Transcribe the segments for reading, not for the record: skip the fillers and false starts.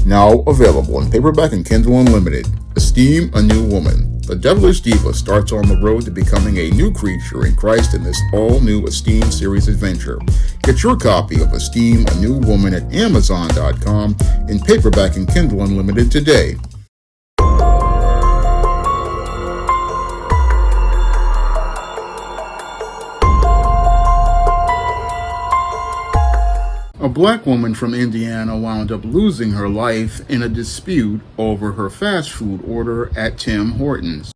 Now available in paperback and Kindle Unlimited. Esteem a New Woman. The devilish diva starts on the road to becoming a new creature in Christ in this all-new Esteem series adventure. Get your copy of Esteem a New Woman at Amazon.com in paperback and Kindle Unlimited today. A black woman from Indiana wound up losing her life in a dispute over her fast food order at Tim Hortons.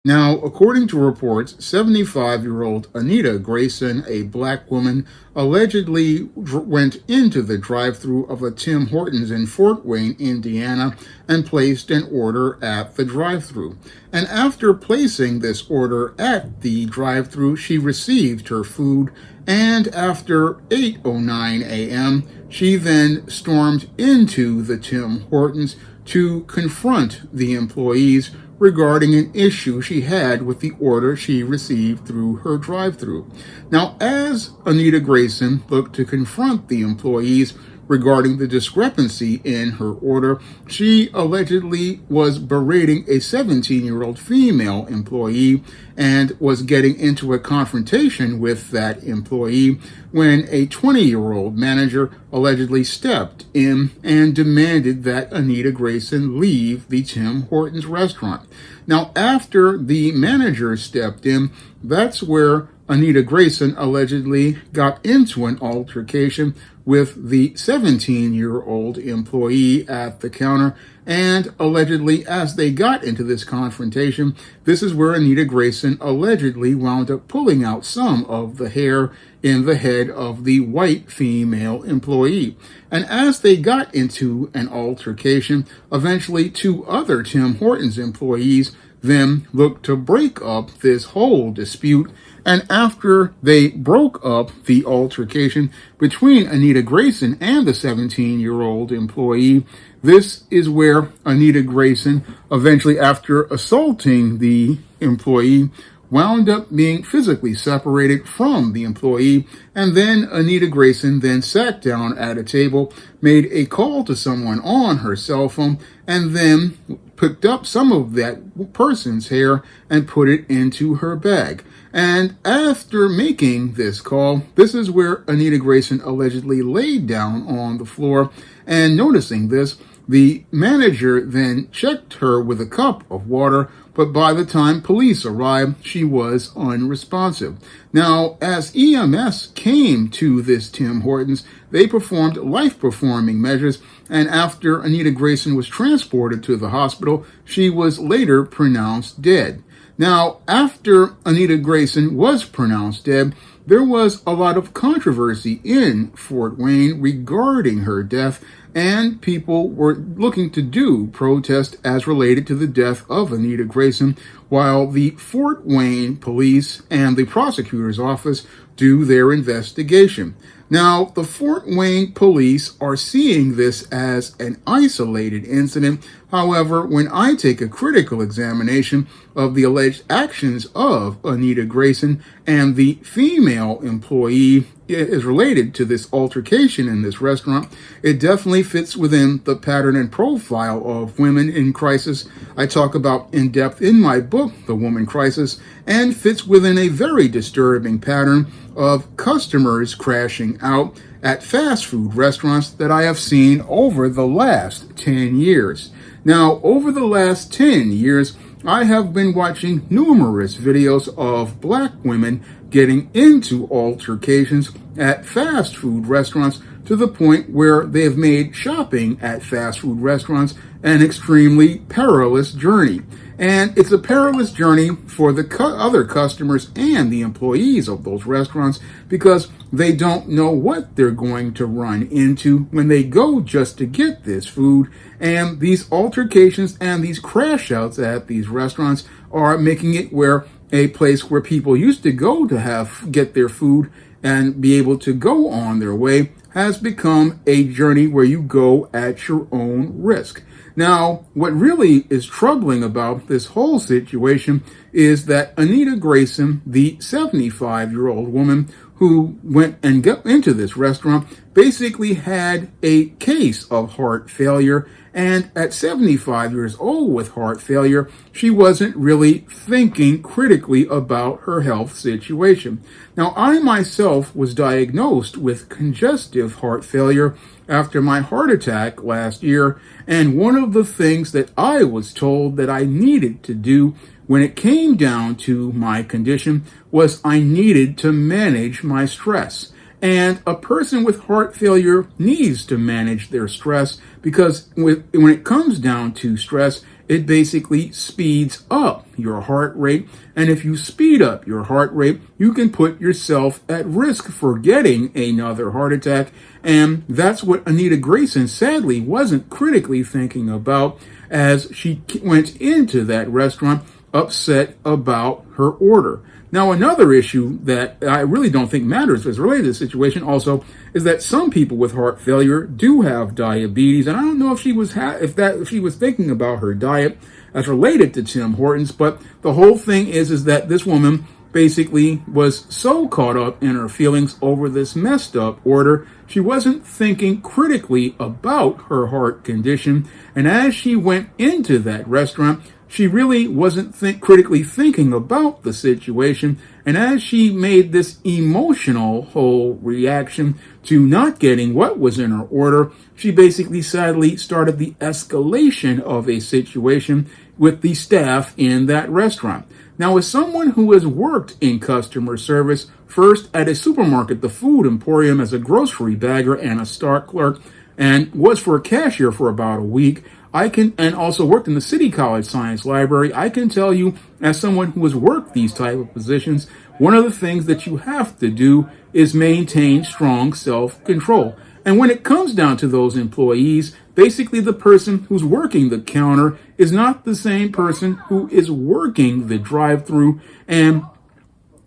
Now, according to reports, 75-year-old Anita Grayson, a black woman, allegedly went into the drive-thru of a Tim Hortons in Fort Wayne, Indiana, and placed an order at the drive-thru. And after placing this order at the drive-thru, she received her food, and after 8:09 a.m., she then stormed into the Tim Hortons to confront the employees regarding an issue she had with the order she received through her drive-thru. Now, as Anita Grayson looked to confront the employees regarding the discrepancy in her order, she allegedly was berating a 17-year-old female employee and was getting into a confrontation with that employee when a 20-year-old manager allegedly stepped in and demanded that Anita Grayson leave the Tim Hortons restaurant. Now, after the manager stepped in, that's where Anita Grayson allegedly got into an altercation with the 17-year-old employee at the counter, and allegedly, as they got into this confrontation, this is where Anita Grayson allegedly wound up pulling out some of the hair in the head of the white female employee. And as they got into an altercation, eventually two other Tim Hortons employees then looked to break up this whole dispute. And after they broke up the altercation between Anita Grayson and the 17-year-old employee, this is where Anita Grayson, eventually after assaulting the employee, wound up being physically separated from the employee. And then Anita Grayson then sat down at a table, made a call to someone on her cell phone, and then picked up some of that person's hair and put it into her bag. And after making this call, this is where Anita Grayson allegedly laid down on the floor. And noticing this, the manager then checked her with a cup of water, but by the time police arrived, she was unresponsive. Now, as EMS came to this Tim Hortons, they performed life-performing measures, and after Anita Grayson was transported to the hospital, she was later pronounced dead. Now, after Anita Grayson was pronounced dead, there was a lot of controversy in Fort Wayne regarding her death, and people were looking to do protest as related to the death of Anita Grayson, while the Fort Wayne police and the prosecutor's office do their investigation. Now, the Fort Wayne police are seeing this as an isolated incident. However, when I take a critical examination of the alleged actions of Anita Grayson and the female employee is related to this altercation in this restaurant, it definitely fits within the pattern and profile of women in crisis I talk about in depth in my book, The Woman Crisis, and fits within a very disturbing pattern of customers crashing out at fast food restaurants that I have seen over the last 10 years. Now, over the last 10 years, I have been watching numerous videos of black women getting into altercations at fast food restaurants to the point where they have made shopping at fast food restaurants an extremely perilous journey. And it's a perilous journey for the other customers and the employees of those restaurants because they don't know what they're going to run into when they go just to get this food. And these altercations and these crash outs at these restaurants are making it where a place where people used to go to get their food and be able to go on their way has become a journey where you go at your own risk. Now, what really is troubling about this whole situation is that Anita Grayson, the 75-year-old woman who went and got into this restaurant, basically had a case of heart failure. And at 75 years old with heart failure, she wasn't really thinking critically about her health situation. Now, I myself was diagnosed with congestive heart failure after my heart attack last year. And one of the things that I was told that I needed to do when it came down to my condition was I needed to manage my stress. And a person with heart failure needs to manage their stress because when it comes down to stress, it basically speeds up your heart rate. And if you speed up your heart rate, you can put yourself at risk for getting another heart attack. And that's what Anita Grayson sadly wasn't critically thinking about as she went into that restaurant upset about her order. Now, another issue that I really don't think matters as related to the situation also is that some people with heart failure do have diabetes, and I don't know if she was thinking about her diet as related to Tim Hortons, but the whole thing is that this woman basically was so caught up in her feelings over this messed up order, she wasn't thinking critically about her heart condition, and as she went into that restaurant, she really wasn't critically thinking about the situation, and as she made this emotional whole reaction to not getting what was in her order, she basically sadly started the escalation of a situation with the staff in that restaurant. Now, as someone who has worked in customer service, first at a supermarket, the Food Emporium, as a grocery bagger and a stock clerk, and was for a cashier for about a week, and also worked in the City College Science Library, I can tell you, as someone who has worked these type of positions, one of the things that you have to do is maintain strong self-control. And when it comes down to those employees, basically the person who's working the counter is not the same person who is working the drive-thru, and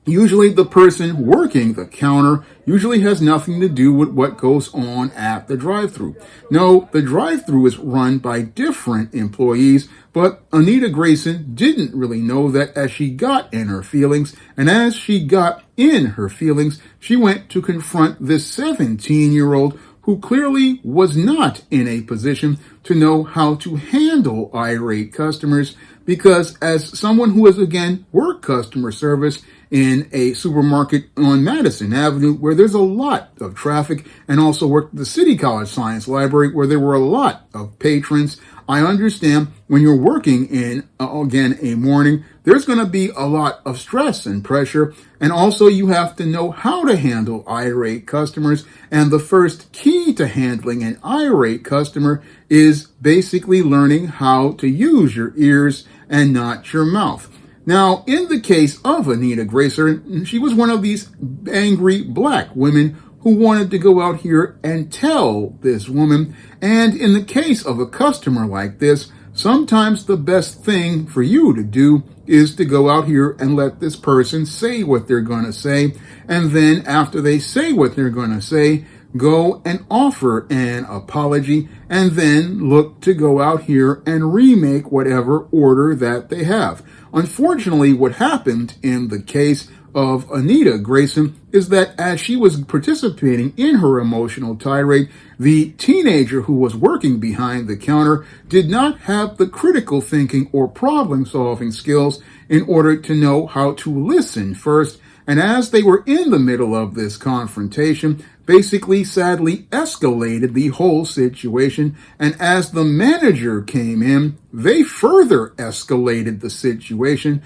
usually the person working the counter usually has nothing to do with what goes on at the drive-thru. No, the drive-thru is run by different employees, but Anita Grayson didn't really know that as she got in her feelings. And as she got in her feelings, she went to confront this 17-year-old who clearly was not in a position to know how to handle irate customers, because as someone who has, again, worked customer service in a supermarket on Madison Avenue where there's a lot of traffic, and also worked at the City College Science Library where there were a lot of patrons, I understand when you're working in, again, a morning, there's going to be a lot of stress and pressure. And also you have to know how to handle irate customers. And the first key to handling an irate customer is basically learning how to use your ears and not your mouth. Now, in the case of Anita Grayson, she was one of these angry black women who wanted to go out here and tell this woman. And in the case of a customer like this, sometimes the best thing for you to do is to go out here and let this person say what they're going to say. And then after they say what they're going to say, go and offer an apology, and then look to go out here and remake whatever order that they have. Unfortunately, what happened in the case of Anita Grayson is that as she was participating in her emotional tirade, the teenager who was working behind the counter did not have the critical thinking or problem-solving skills in order to know how to listen first. And as they were in the middle of this confrontation, basically sadly escalated the whole situation. And as the manager came in, they further escalated the situation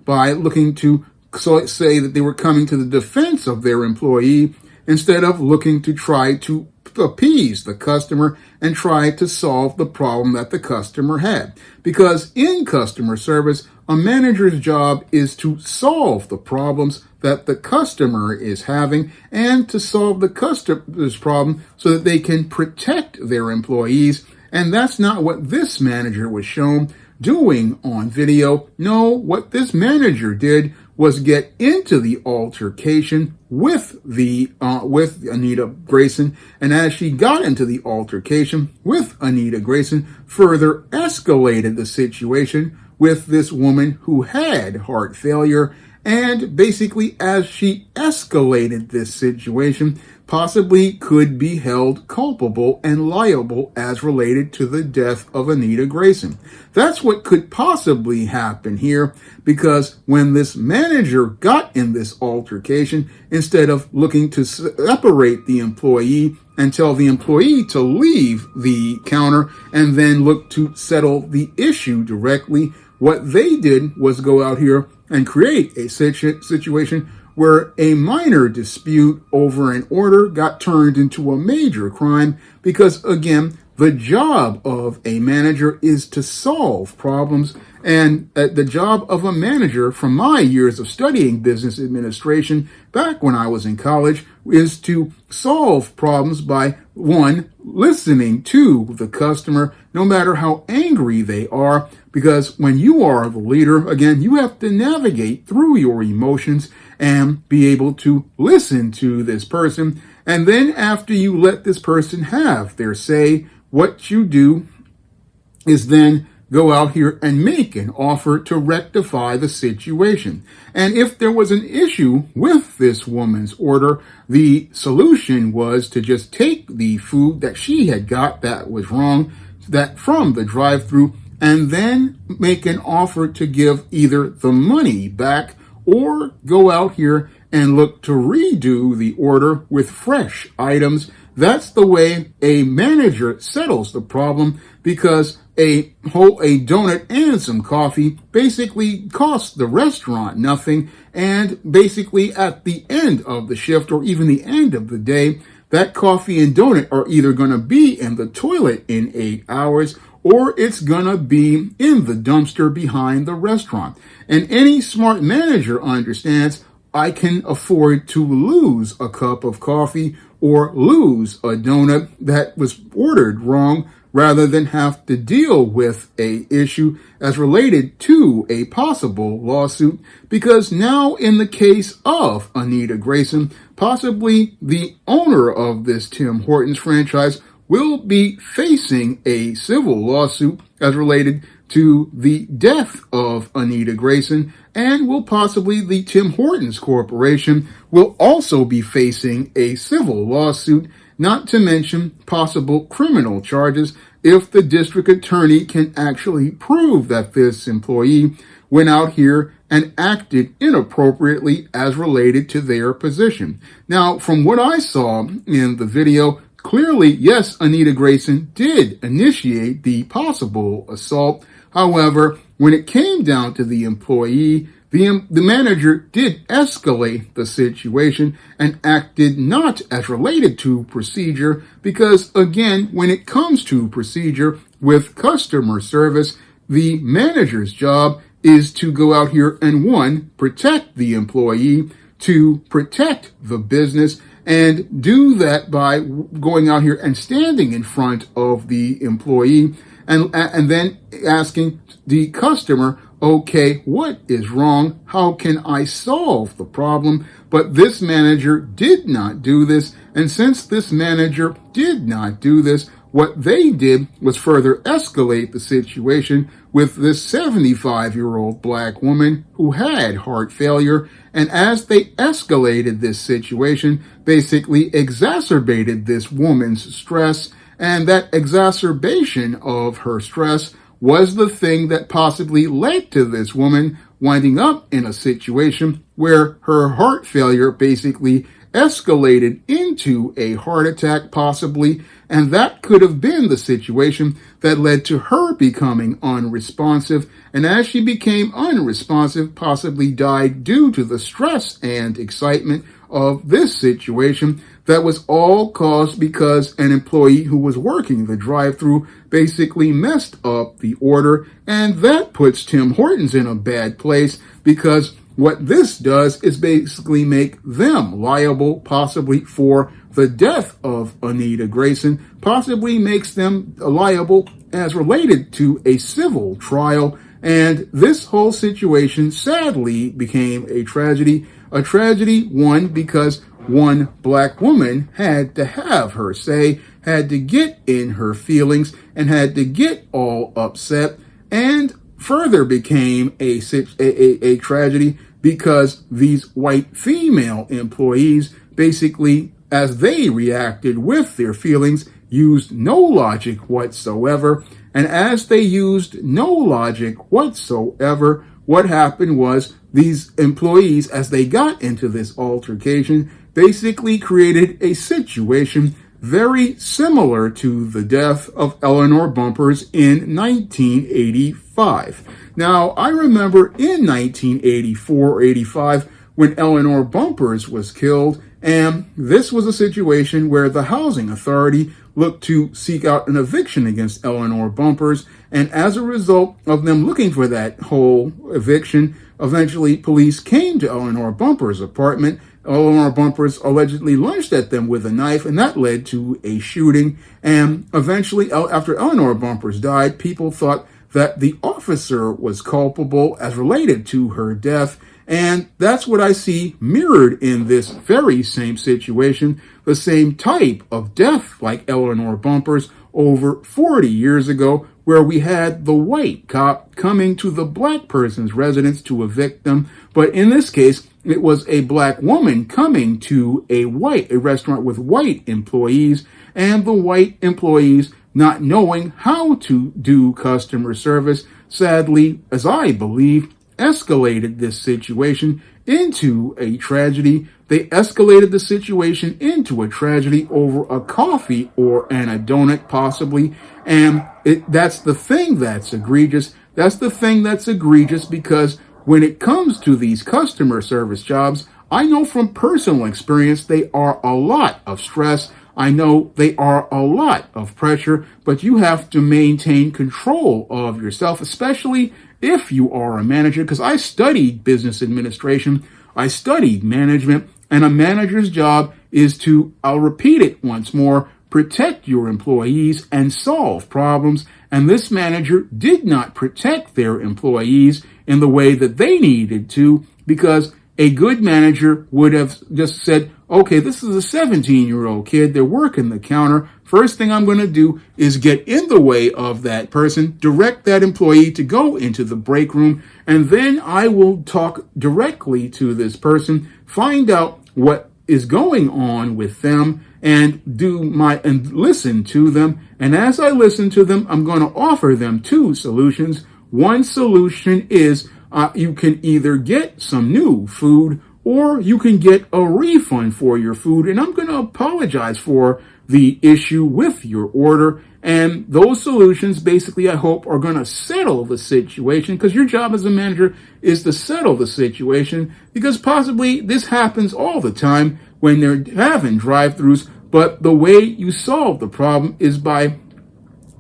by looking to say that they were coming to the defense of their employee instead of looking to try to appease the customer and try to solve the problem that the customer had. Because in customer service, a manager's job is to solve the problems that the customer is having and to solve the customer's problem so that they can protect their employees. And that's not what this manager was shown doing on video. No, what this manager did was get into the altercation with Anita Grayson, and as she got into the altercation with Anita Grayson, further escalated the situation with this woman who had heart failure. And basically, as she escalated this situation, possibly could be held culpable and liable as related to the death of Anita Grayson. That's what could possibly happen here, because when this manager got in this altercation, instead of looking to separate the employee and tell the employee to leave the counter and then look to settle the issue directly, what they did was go out here and create a situation where a minor dispute over an order got turned into a major crime, because, again, the job of a manager is to solve problems. And the job of a manager, from my years of studying business administration back when I was in college, is to solve problems by, one, listening to the customer, no matter how angry they are, because when you are the leader, again, you have to navigate through your emotions and be able to listen to this person. And then after you let this person have their say, what you do is then go out here and make an offer to rectify the situation. And if there was an issue with this woman's order, the solution was to just take the food that she had got that was wrong, that from the drive-thru, and then make an offer to give either the money back or go out here and look to redo the order with fresh items. That's the way a manager settles the problem, because a donut and some coffee basically cost the restaurant nothing. And basically at the end of the shift, or even the end of the day, that coffee and donut are either going to be in the toilet in 8 hours, or it's going to be in the dumpster behind the restaurant. And any smart manager understands, I can afford to lose a cup of coffee or lose a donut that was ordered wrong, rather than have to deal with a issue as related to a possible lawsuit. Because now, in the case of Anita Grayson, possibly the owner of this Tim Hortons franchise will be facing a civil lawsuit as related to the death of Anita Grayson, and will possibly the Tim Hortons Corporation will also be facing a civil lawsuit, not to mention possible criminal charges if the district attorney can actually prove that this employee went out here and acted inappropriately as related to their position. Now, from what I saw in the video, clearly, yes, Anita Grayson did initiate the possible assault. However, when it came down to the employee, the manager did escalate the situation and acted not as related to procedure, because, again, when it comes to procedure with customer service, the manager's job is to go out here and, one, protect the employee, to protect the business, and do that by going out here and standing in front of the employee and then asking the customer, okay, what is wrong? How can I solve the problem? But this manager did not do this. And since this manager did not do this, what they did was further escalate the situation with this 75-year-old black woman who had heart failure. And as they escalated this situation, basically exacerbated this woman's stress. And that exacerbation of her stress was the thing that possibly led to this woman winding up in a situation where her heart failure basically escalated into a heart attack, possibly, and that could have been the situation that led to her becoming unresponsive, and as she became unresponsive, possibly died due to the stress and excitement of this situation that was all caused because an employee who was working the drive-thru basically messed up the order, and that puts Tim Hortons in a bad place, because what this does is basically make them liable possibly for the death of Anita Grayson, possibly makes them liable as related to a civil trial. And this whole situation sadly became a tragedy, one, because one black woman had to have her say, had to get in her feelings, and had to get all upset. And further became a tragedy because these white female employees basically, as they reacted with their feelings, used no logic whatsoever. And as they used no logic whatsoever, what happened was these employees, as they got into this altercation, basically created a situation very similar to the death of Eleanor Bumpurs in 1985. Now, I remember in 1984 or 85 when Eleanor Bumpurs was killed, and this was a situation where the housing authority looked to seek out an eviction against Eleanor Bumpurs, and as a result of them looking for that whole eviction, eventually police came to Eleanor Bumpurs' apartment. Eleanor Bumpurs allegedly lunged at them with a knife, and that led to a shooting. And eventually, after Eleanor Bumpurs died, people thought that the officer was culpable as related to her death. And that's what I see mirrored in this very same situation, the same type of death like Eleanor Bumpurs over 40 years ago, where we had the white cop coming to the black person's residence to evict them. But in this case, it was a black woman coming to a restaurant with white employees, and the white employees, not knowing how to do customer service, sadly, as I believe, escalated this situation into a tragedy. They escalated the situation into a tragedy over a coffee and a donut, possibly. And that's the thing that's egregious. That's the thing that's egregious because when it comes to these customer service jobs, I know from personal experience they are a lot of stress. I know they are a lot of pressure, but you have to maintain control of yourself, especially if you are a manager, because I studied business administration, I studied management, and a manager's job is to, I'll repeat it once more, protect your employees and solve problems. And this manager did not protect their employees in the way that they needed to, because a good manager would have just said, okay, this is a 17-year-old kid. They're working the counter. First thing I'm going to do is get in the way of that person, direct that employee to go into the break room, and then I will talk directly to this person, find out what is going on with them, and listen to them. And as I listen to them, I'm going to offer them two solutions. One solution is you can either get some new food or you can get a refund for your food. And I'm going to apologize for the issue with your order. And those solutions, basically, I hope are going to settle the situation, because your job as a manager is to settle the situation, because possibly this happens all the time when they're having drive-thrus. But the way you solve the problem is by,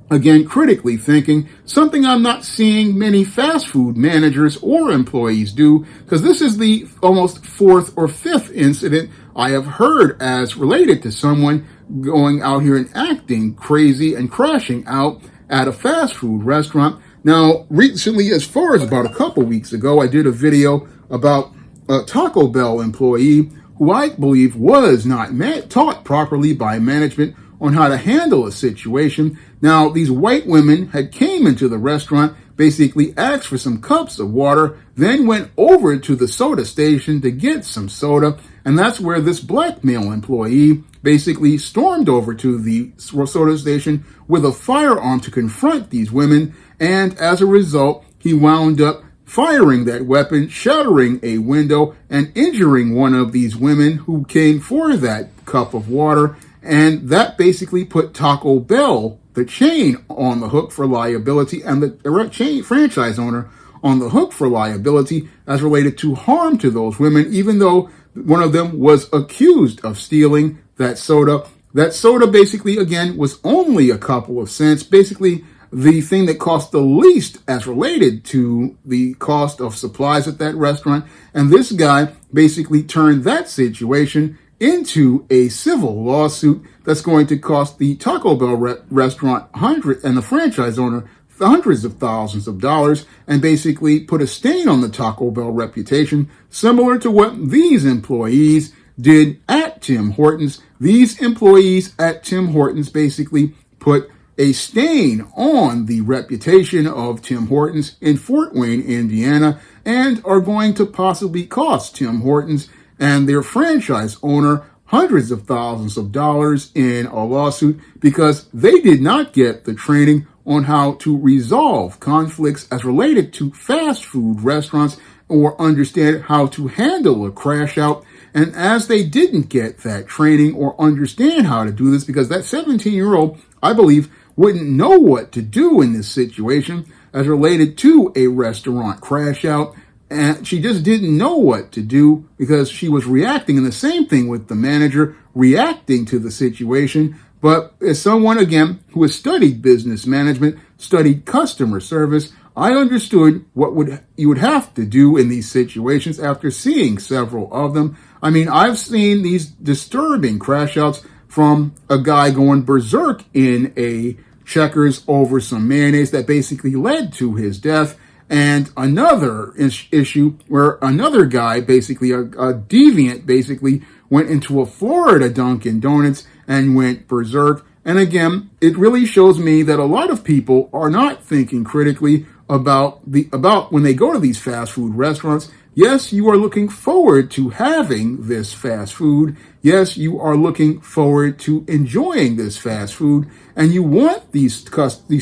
again, critically thinking, something I'm not seeing many fast food managers or employees do, because this is the almost fourth or fifth incident I have heard as related to someone going out here and acting crazy and crashing out at a fast food restaurant. Now, recently, as far as about a couple weeks ago, I did a video about a Taco Bell employee who I believe was not taught properly by management on how to handle a situation. Now, these white women had came into the restaurant, basically asked for some cups of water, then went over to the soda station to get some soda, and that's where this black male employee basically stormed over to the soda station with a firearm to confront these women, and as a result, he wound up firing that weapon, shattering a window, and injuring one of these women who came for that cup of water. And that basically put Taco Bell, the chain, on the hook for liability, and the chain franchise owner on the hook for liability as related to harm to those women, even though one of them was accused of stealing that soda. That soda basically, again, was only a couple of cents. Basically, the thing that cost the least as related to the cost of supplies at that restaurant. And this guy basically turned that situation into a civil lawsuit that's going to cost the Taco Bell restaurant and the franchise owner hundreds of thousands of dollars, and basically put a stain on the Taco Bell reputation, similar to what these employees did at Tim Hortons. These employees at Tim Hortons basically put a stain on the reputation of Tim Hortons in Fort Wayne, Indiana, and are going to possibly cost Tim Hortons and their franchise owner hundreds of thousands of dollars in a lawsuit because they did not get the training on how to resolve conflicts as related to fast food restaurants or understand how to handle a crash out. And as they didn't get that training or understand how to do this, because that 17-year-old, I believe, wouldn't know what to do in this situation as related to a restaurant crash out. And she just didn't know what to do because she was reacting. And the same thing with the manager reacting to the situation. But as someone, again, who has studied business management, studied customer service, I understood what you would have to do in these situations after seeing several of them. I mean, I've seen these disturbing crash outs from a guy going berserk in a Checkers over some mayonnaise that basically led to his death. And another issue where another guy, basically a deviant, basically went into a Florida Dunkin' Donuts and went berserk. And again, it really shows me that a lot of people are not thinking critically about when they go to these fast food restaurants. Yes, you are looking forward to having this fast food. Yes, you are looking forward to enjoying this fast food, and you want these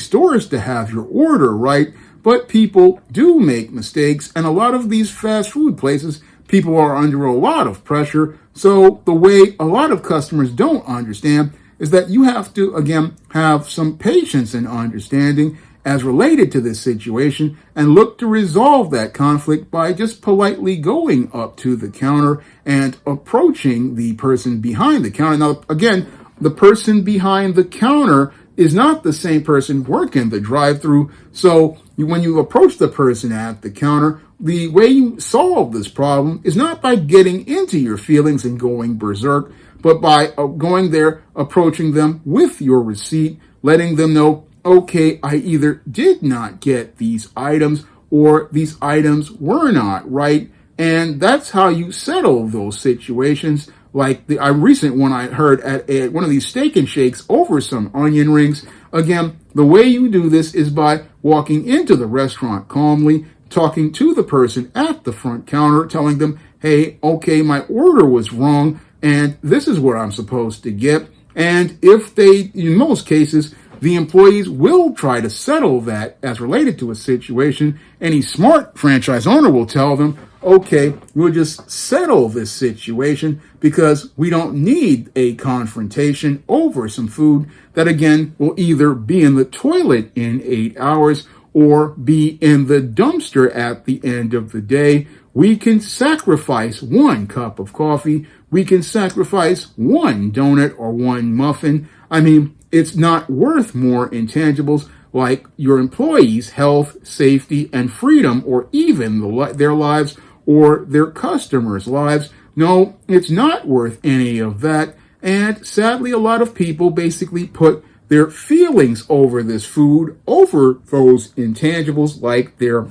stores to have your order right. But people do make mistakes, and a lot of these fast food places, people are under a lot of pressure. So the way a lot of customers don't understand is that you have to, again, have some patience and understanding as related to this situation and look to resolve that conflict by just politely going up to the counter and approaching the person behind the counter. Now, again, the person behind the counter is not the same person working the drive-thru. So when you approach the person at the counter, the way you solve this problem is not by getting into your feelings and going berserk, but by going there, approaching them with your receipt, letting them know, okay, I either did not get these items or these items were not right. And that's how you settle those situations. Like the recent one I heard at one of these steak and shakes over some onion rings. Again, the way you do this is by walking into the restaurant calmly, talking to the person at the front counter, telling them, hey, okay, my order was wrong, and this is what I'm supposed to get. And if they, in most cases, the employees will try to settle that as related to a situation. Any smart franchise owner will tell them, okay, we'll just settle this situation because we don't need a confrontation over some food that, again, will either be in the toilet in 8 hours or be in the dumpster at the end of the day. We can sacrifice 1 cup of coffee. We can sacrifice 1 donut or 1 muffin. I mean, it's not worth more intangibles like your employees' health, safety, and freedom, or even their lives or their customers' lives. No, it's not worth any of that. And sadly, a lot of people basically put their feelings over this food over those intangibles like their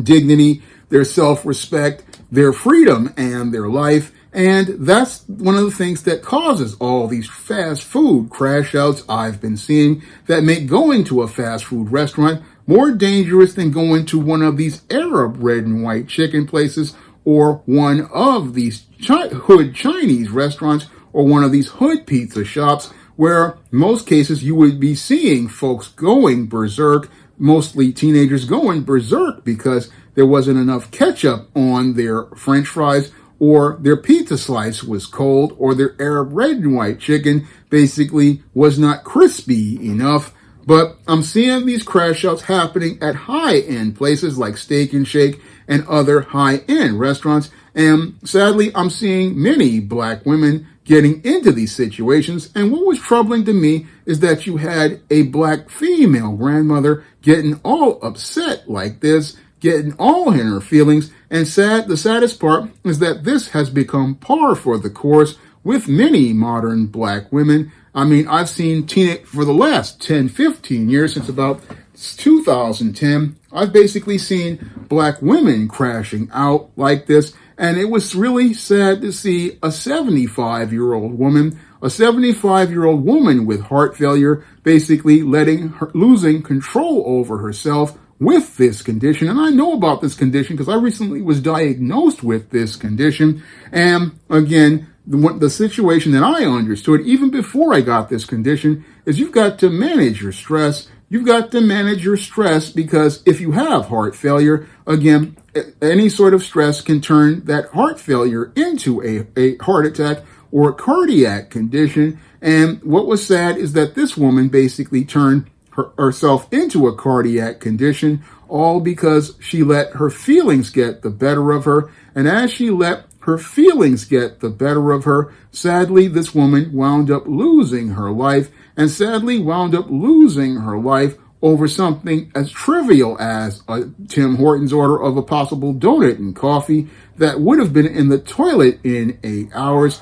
dignity, their self-respect, their freedom, and their life. And that's one of the things that causes all these fast food crash outs I've been seeing that make going to a fast food restaurant more dangerous than going to one of these Arab red and white chicken places or one of these hood Chinese restaurants or one of these hood pizza shops where in most cases you would be seeing folks going berserk, mostly teenagers going berserk because there wasn't enough ketchup on their French fries, or their pizza slice was cold, or their Arab red and white chicken basically was not crispy enough. But I'm seeing these crash outs happening at high-end places like Steak and Shake and other high-end restaurants. And sadly, I'm seeing many black women getting into these situations. And what was troubling to me is that you had a black female grandmother getting all upset like this, getting all in her feelings. And the saddest part is that this has become par for the course with many modern black women. I mean, I've seen for the last 10, 15 years, since about 2010, I've basically seen black women crashing out like this. And it was really sad to see a 75-year-old woman a 75-year-old woman with heart failure, basically losing control over herself with this condition. And I know about this condition because I recently was diagnosed with this condition. And again, the situation that I understood even before I got this condition is you've got to manage your stress. You've got to manage your stress because if you have heart failure, again, any sort of stress can turn that heart failure into a heart attack or a cardiac condition. And what was sad is that this woman basically turned herself into a cardiac condition, all because she let her feelings get the better of her. And as she let her feelings get the better of her, sadly, this woman wound up losing her life, and sadly wound up losing her life over something as trivial as a Tim Hortons order of a possible donut and coffee that would have been in the toilet in 8 hours.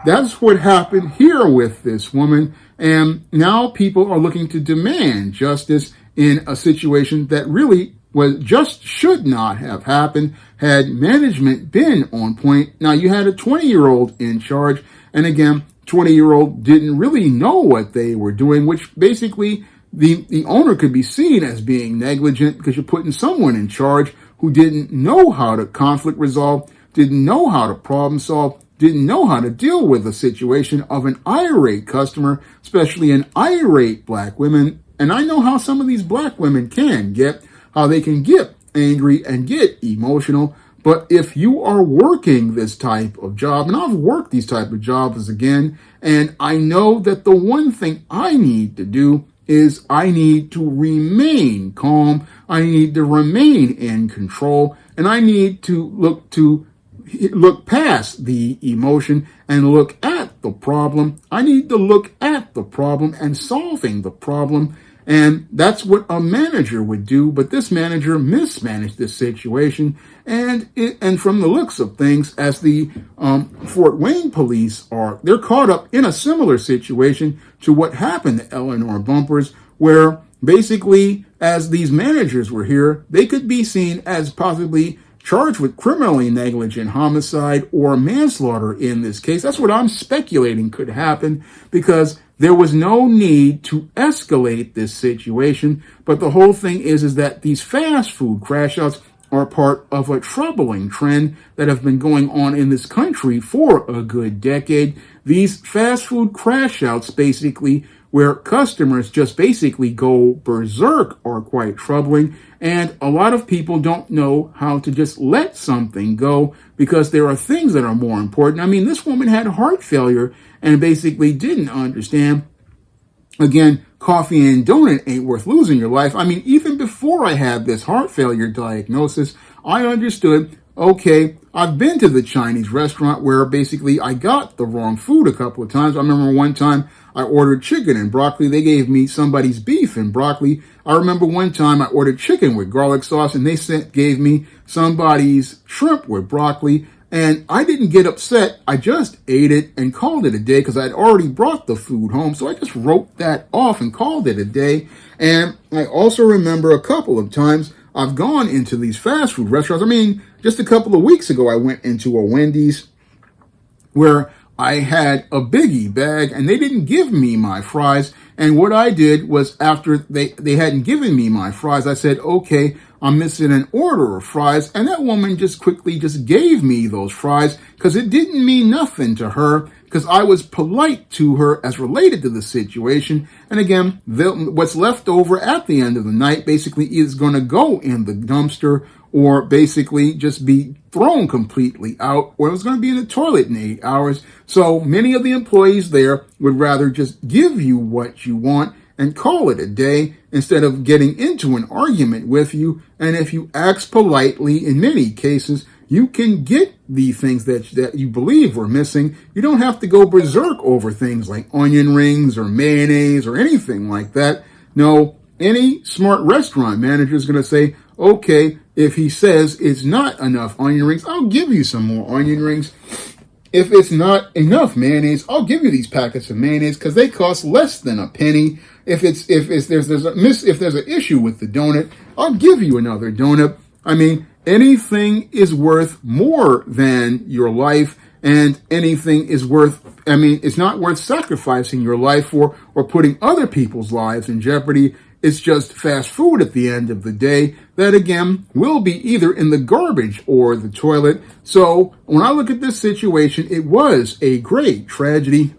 That's what happened here with this woman. And now people are looking to demand justice in a situation that really should not have happened had management been on point. Now, you had a 20-year-old in charge, and again, 20-year-old didn't really know what they were doing, which basically the owner could be seen as being negligent because you're putting someone in charge who didn't know how to conflict resolve, didn't know how to problem solve, didn't know how to deal with a situation of an irate customer, especially an irate black woman. And I know how some of these black women can get, how they can get angry and get emotional. But if you are working this type of job, and I've worked these type of jobs again, and I know that the one thing I need to do is I need to remain calm. I need to remain in control, and I need to look past the emotion and look at the problem. I need to look at the problem and solving the problem. And that's what a manager would do. But this manager mismanaged this situation. And from the looks of things, as the Fort Wayne police they're caught up in a similar situation to what happened to Eleanor Bumpers, where basically, as these managers were here, they could be seen as possibly charged with criminally negligent homicide or manslaughter in this case. That's what I'm speculating could happen, because there was no need to escalate this situation. But the whole thing is that these fast food crashouts are part of a troubling trend that have been going on in this country for a good decade. These fast food crashouts, basically, where customers just basically go berserk, are quite troubling. And a lot of people don't know how to just let something go because there are things that are more important. I mean, this woman had heart failure and basically didn't understand. Again, coffee and donut ain't worth losing your life. I mean, even before I had this heart failure diagnosis, I understood, okay, I've been to the Chinese restaurant where basically I got the wrong food a couple of times. I remember one time I ordered chicken and broccoli. They gave me somebody's beef and broccoli. I remember one time I ordered chicken with garlic sauce and they gave me somebody's shrimp with broccoli. And I didn't get upset. I just ate it and called it a day because I'd already brought the food home. So I just wrote that off and called it a day. And I also remember a couple of times I've gone into these fast food restaurants. I mean, just a couple of weeks ago, I went into a Wendy's where I had a biggie bag and they didn't give me my fries. And what I did was, after they hadn't given me my fries, I said, okay, I'm missing an order of fries. And that woman just quickly just gave me those fries because it didn't mean nothing to her, because I was polite to her as related to the situation. And again, what's left over at the end of the night basically is going to go in the dumpster, or basically just be thrown completely out, or it was going to be in the toilet in 8 hours. So many of the employees there would rather just give you what you want and call it a day instead of getting into an argument with you. And if you ask politely, in many cases, you can get the things that you believe were missing. You don't have to go berserk over things like onion rings or mayonnaise or anything like that. No, any smart restaurant manager is going to say, okay, if he says it's not enough onion rings, I'll give you some more onion rings. If it's not enough mayonnaise, I'll give you these packets of mayonnaise because they cost less than a penny. If there's an issue with the donut, I'll give you another donut. I mean, anything is worth more than your life. and anything is worth, it's not worth sacrificing your life for or putting other people's lives in jeopardy. It's just fast food at the end of the day that, again, will be either in the garbage or the toilet. So when I look at this situation, it was a great tragedy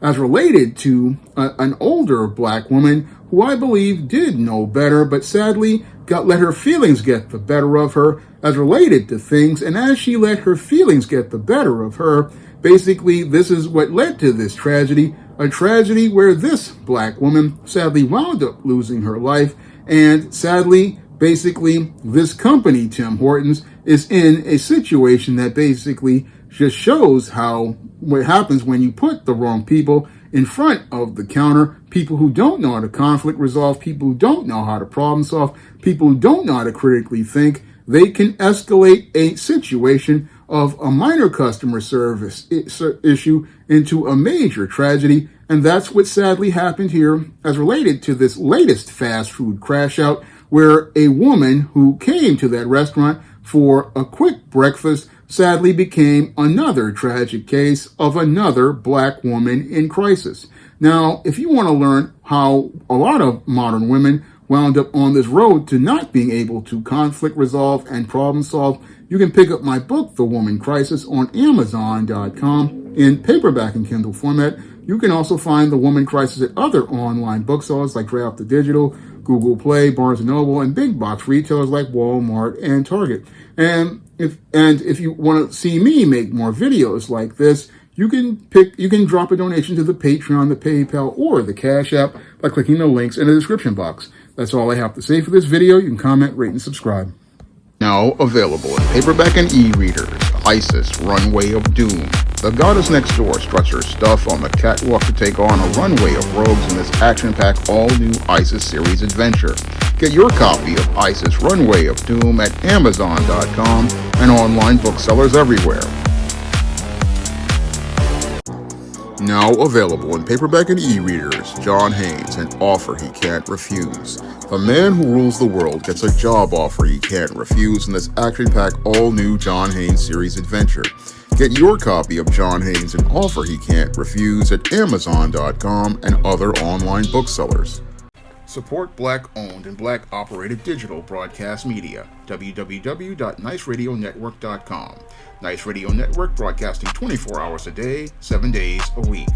as related to an older black woman who I believe did know better, but sadly let her feelings get the better of her as related to things. And as she let her feelings get the better of her, basically this is what led to this tragedy. A tragedy where this black woman sadly wound up losing her life, and sadly, basically, this company, Tim Hortons, is in a situation that basically just shows what happens when you put the wrong people in front of the counter, people who don't know how to conflict resolve, people who don't know how to problem solve, people who don't know how to critically think. They can escalate a situation of a minor customer service issue into a major tragedy. And that's what sadly happened here as related to this latest fast food crash out, where a woman who came to that restaurant for a quick breakfast sadly became another tragic case of another black woman in crisis. Now, if you want to learn how a lot of modern women wound up on this road to not being able to conflict resolve and problem solve, you can pick up my book, The Woman Crisis, on Amazon.com in paperback and Kindle format. You can also find The Woman Crisis at other online booksellers like Draft the Digital, Google Play, Barnes & Noble, and big box retailers like Walmart and Target. And if you want to see me make more videos like this, you can drop a donation to the Patreon, the PayPal, or the Cash App by clicking the links in the description box. That's all I have to say for this video. You can comment, rate, and subscribe. Now available in paperback and e-readers, ISIS Runway of Doom. The goddess next door struts her stuff on the catwalk to take on a runway of rogues in this action-packed all-new ISIS series adventure. Get your copy of ISIS Runway of Doom at Amazon.com and online booksellers everywhere. Now available in paperback and e-readers, John Haynes, An Offer He Can't Refuse. The man who rules the world gets a job offer he can't refuse in this action-packed all-new John Haynes series adventure. Get your copy of John Haynes' An Offer He Can't Refuse at Amazon.com and other online booksellers. Support Black-owned and Black-operated digital broadcast media. www.niceradionetwork.com. Nice Radio Network, broadcasting 24 hours a day, 7 days a week.